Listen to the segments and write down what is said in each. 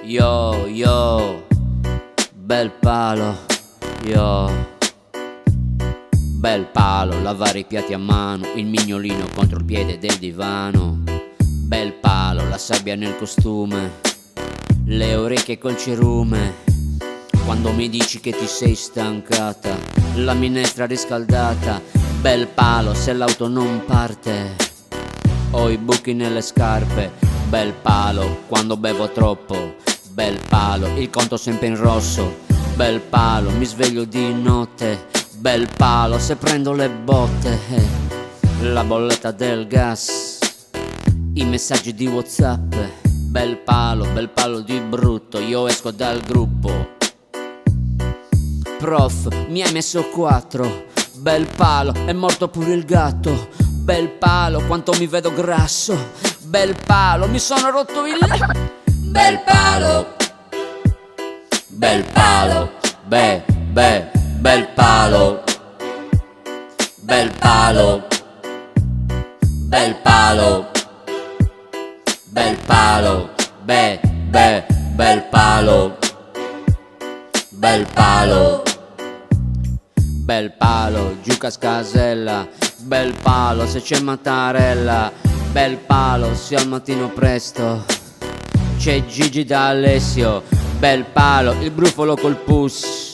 Yo, yo, bel palo, yo. Bel palo, lavare i piatti a mano, il mignolino contro il piede del divano. Bel palo, la sabbia nel costume, le orecchie col cerume. Quando mi dici che ti sei stancata, la minestra riscaldata. Bel palo, se l'auto non parte, ho i buchi nelle scarpe. Bel palo, quando bevo troppo. Bel palo, il conto sempre in rosso. Bel palo, mi sveglio di notte. Bel palo, se prendo le botte. La bolletta del gas, i messaggi di WhatsApp. Bel palo di brutto, io esco dal gruppo. Prof, mi hai messo 4. Bel palo, è morto pure il gatto. Bel palo, quanto mi vedo grasso. Bel palo, mi sono rotto il... Bel palo, bel palo, bel palo, bel palo, bel palo, bel palo, bel palo, bel palo. Bel palo, giù Cascasella. Bel palo, se c'è Mattarella. Bel palo, sia al mattino presto, c'è Gigi da Alessio. Bel palo, il brufolo col pus,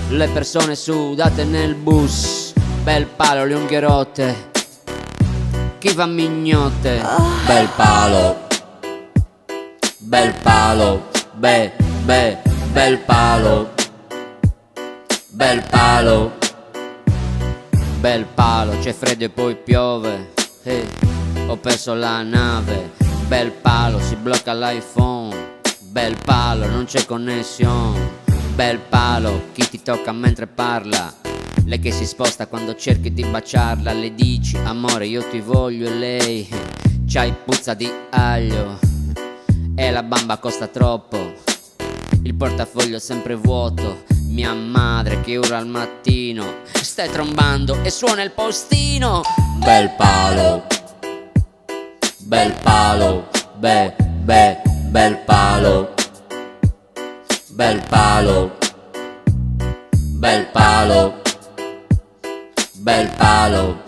le persone sudate nel bus. Bel palo, le unghie rotte, chi va mignotte. Bel palo, bel palo, bel palo, bel palo, bel palo, c'è freddo e poi piove. Ho perso la nave. Bel palo, si blocca l'iPhone. Bel palo, non c'è connessione. Bel palo, chi ti tocca mentre parla, lei che si sposta quando cerchi di baciarla. Le dici amore io ti voglio e lei c'hai puzza di aglio e la bamba costa troppo, il portafoglio sempre vuoto. Mia madre che urla al mattino, stai trombando e suona il postino. Bel palo, bel palo, bel palo, bel palo, bel palo, bel palo, bel palo,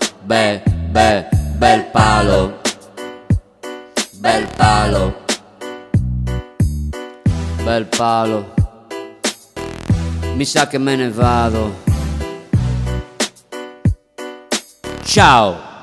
bel palo, bel palo. Mi sa che me ne vado. Ciao.